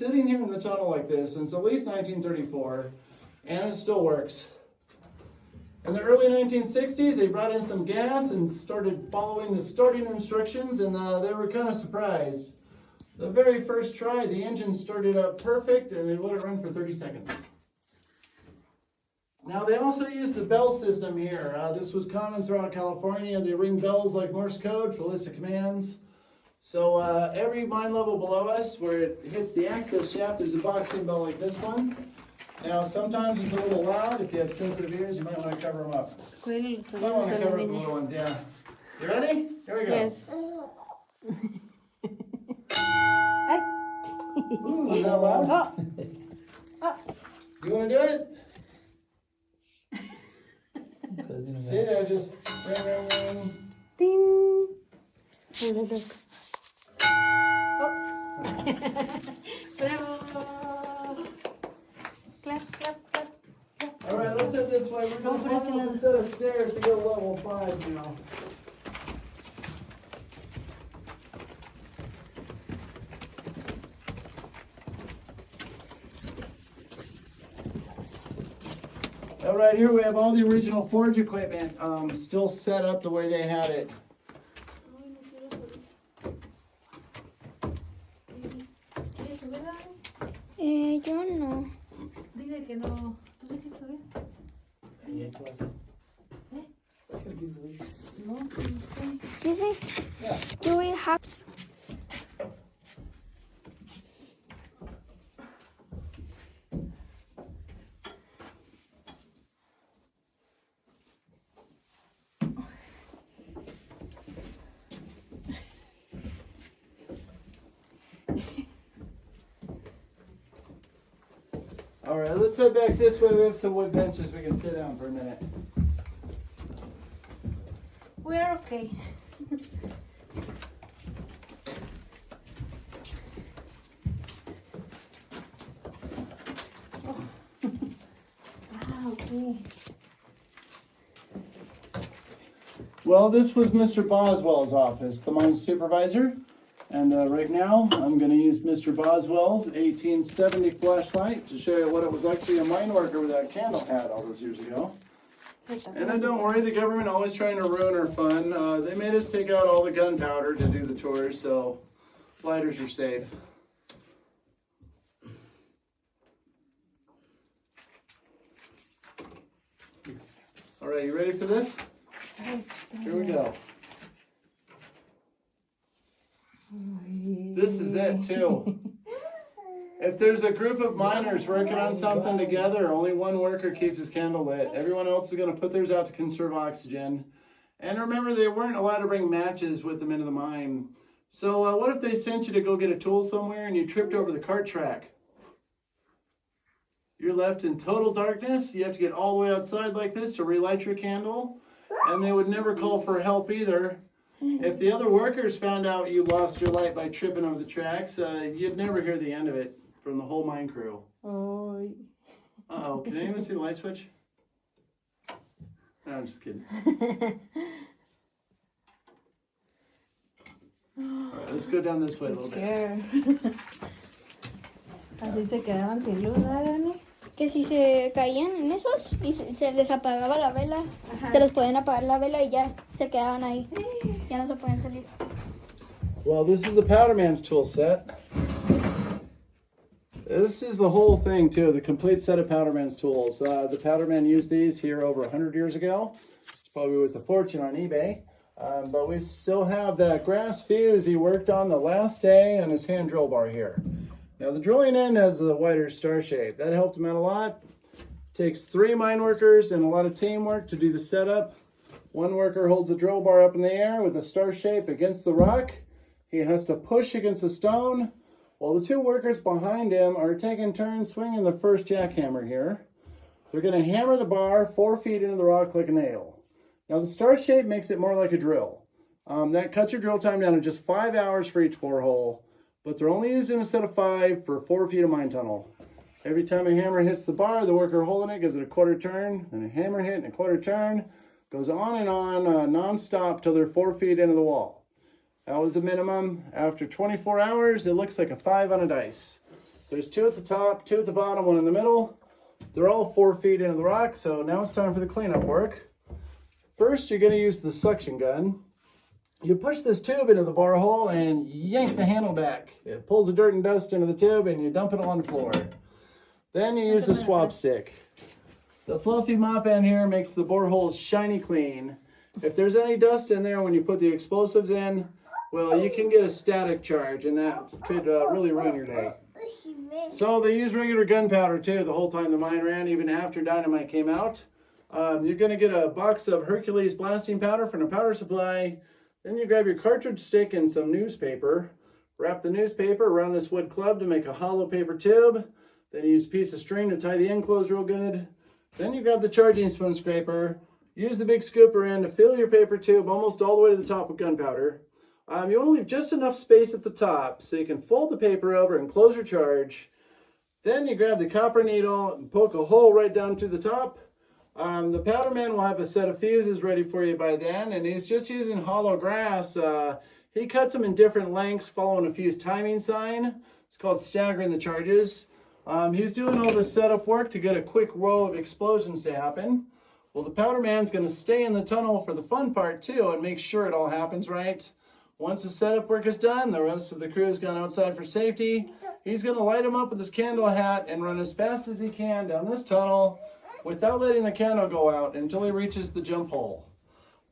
sitting here in the tunnel like this since at least 1934, and it still works. In the early 1960s, they brought in some gas and started following the starting instructions, and they were kind of surprised. The very first try, the engine started up perfect, and they let it run for 30 seconds. Now, they also used the bell system here. This was common throughout California. They ring bells like Morse code for list of commands. So every mine level below us, where it hits the access shaft, there's a boxing bell like this one. Now, sometimes it's a little loud. If you have sensitive ears, you might want to cover them up. You might want to cover up the little ones, yeah. You ready? Here we go. Yes. Ooh, is that loud? You want to do it? See, there, just ring, ring, ring. Ding. Oh, look. Bravo. Clap, clap, clap. All right, let's head this way. We're going to follow up a set of stairs to go to level 5 now. All right, here we have all the original forge equipment still set up the way they had it. Yo no. Dile que no. ¿Tú le quieres subir? No, no sé. Excuse me? Yeah. Do we have... All right, let's head back this way. We have some wood benches. We can sit down for a minute. We're okay. Okay. Well, this was Mr. Boswell's office, the mine supervisor. And right now, I'm going to use Mr. Boswell's 1870 flashlight to show you what it was like to be a mine worker with that candle hat all those years ago. And then don't worry, the government always trying to ruin our fun. They made us take out all the gunpowder to do the tours, so lighters are safe. All right, you ready for this? Here we go. This is it too. If there's a group of miners working on something together, only one worker keeps his candle lit. Everyone else is going to put theirs out to conserve oxygen. And remember, they weren't allowed to bring matches with them into the mine. So what if they sent you to go get a tool somewhere and you tripped over the cart track? You're left in total darkness. You have to get all the way outside like this to relight your candle. And they would never call for help either. If the other workers found out you lost your light by tripping over the tracks, you'd never hear the end of it from the whole mine crew. Oh. Uh-oh, can anyone see the light switch? No, I'm just kidding. All right, let's go down this way a little bit. Así se quedaban sin luz, ¿verdad, Dani? Que si se caían en esos y se les apagaba la vela, se les podían apagar la vela y ya se quedaban ahí. Ya no se pueden salir. Well, this is the powder man's tool set. This is the whole thing too, the complete set of powder man's tools. The powder man used these here over 100 years ago. It's probably worth a fortune on eBay. But we still have that grass fuse he worked on the last day on his hand drill bar here. Now the drilling end has the wider star shape. That helped him out a lot. Takes 3 mine workers and a lot of teamwork to do the setup. One worker holds the drill bar up in the air with a star shape against the rock. He has to push against the stone, while the 2 workers behind him are taking turns swinging the first jackhammer here. They're going to hammer the bar 4 feet into the rock like a nail. Now the star shape makes it more like a drill. That cuts your drill time down to just 5 hours for each borehole. But they're only using a set of 5 for 4 feet of mine tunnel. Every time a hammer hits the bar, the worker holding it gives it a quarter turn, and a hammer hit and a quarter turn. Goes on and on, non-stop till they're 4 feet into the wall. That was the minimum. After 24 hours, it looks like a 5 on a dice. There's 2 at the top, 2 at the bottom, 1 in the middle. They're all 4 feet into the rock, so now it's time for the cleanup work. First, you're going to use the suction gun. You push this tube into the bar hole and yank the handle back. It pulls the dirt and dust into the tube and you dump it on the floor. Then you use the swab stick. The fluffy mop end here makes the borehole shiny clean. If there's any dust in there when you put the explosives in, well, you can get a static charge and that could really ruin your day. So they use regular gunpowder too the whole time the mine ran, even after dynamite came out. You're going to get a box of Hercules blasting powder from a powder supply. Then you grab your cartridge stick and some newspaper. Wrap the newspaper around this wood club to make a hollow paper tube. Then you use a piece of string to tie the end closed real good. Then you grab the charging spoon scraper. Use the big scooper end to fill your paper tube almost all the way to the top with gunpowder. You want to leave just enough space at the top so you can fold the paper over and close your charge. Then you grab the copper needle and poke a hole right down to the top. The powder man will have a set of fuses ready for you by then, and he's just using hollow grass. He cuts them in different lengths following a fuse timing sign. It's called staggering the charges. He's doing all this setup work to get a quick row of explosions to happen. Well, the powder man's going to stay in the tunnel for the fun part too and make sure it all happens right. Once the setup work is done, the rest of the crew has gone outside for safety. He's going to light them up with his candle hat and run as fast as he can down this tunnel without letting the candle go out until he reaches the jump hole.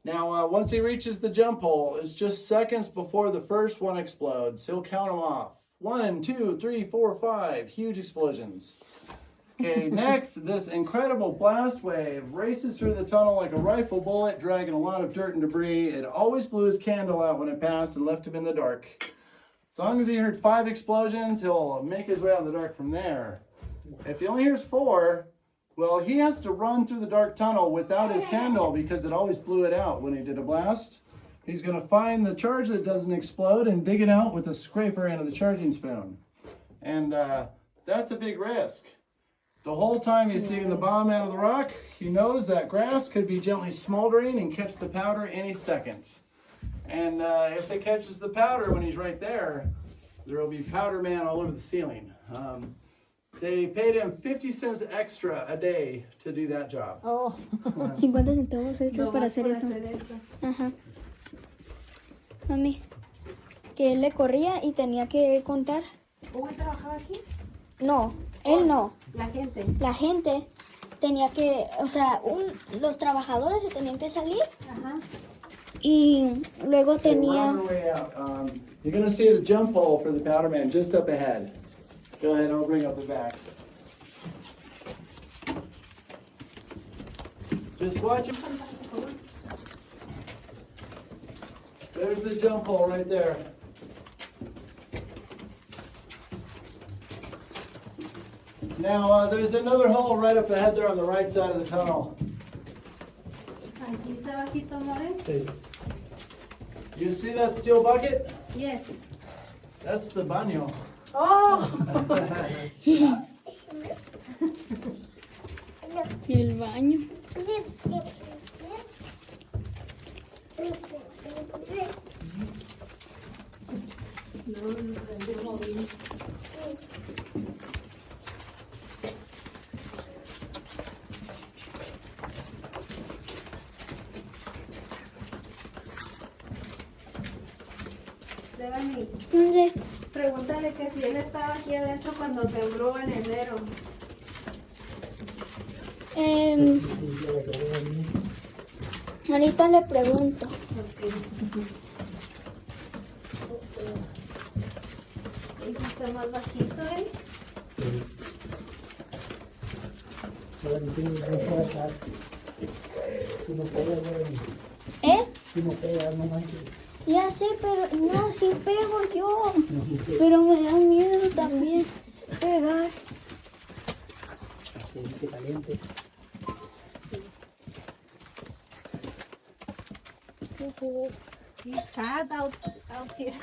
Now, once he reaches the jump hole, it's just seconds before the first one explodes. He'll count them off. 1, 2, 3, 4, 5. Huge explosions. Okay, next, this incredible blast wave races through the tunnel like a rifle bullet, dragging a lot of dirt and debris. It always blew his candle out when it passed and left him in the dark. As long as he heard 5 explosions, he'll make his way out in the dark from there. If he only hears 4, well, he has to run through the dark tunnel without his candle because it always blew it out when he did a blast. He's going to find the charge that doesn't explode and dig it out with a scraper end of the charging spoon. And that's a big risk. The whole time he's digging the bomb out of the rock, he knows that grass could be gently smoldering and catch the powder any second. And if it catches the powder when he's right there, there will be powder man all over the ceiling. They paid him 50 cents extra a day to do that job. Oh. 50 centavos extras para hacer eso. Ajá. Mami, que él le corría y tenía que contar. ¿Hugo trabajaba aquí? No, él no. La gente. La gente tenía que, o sea, los trabajadores se tenían que salir. Ajá. Y luego tenía... You're going to see the jump hole for the powder man just up ahead. Go ahead, I'll bring up the back. Just watch it. There's the jump hole right there. Now, there's another hole right up ahead there on the right side of the tunnel. Aquí está bajito, Morris? You see that steel bucket? Yes. That's the baño. Oh! El baño. Devani, ¿Dónde? pregúntale que si él estaba aquí adentro cuando tembló en enero. Ahorita le pregunto. Está más bajito, ¿eh? ¿Eh? Ya sé, pero no, sí pego yo. Pero me da miedo también pegar. He's sad out here.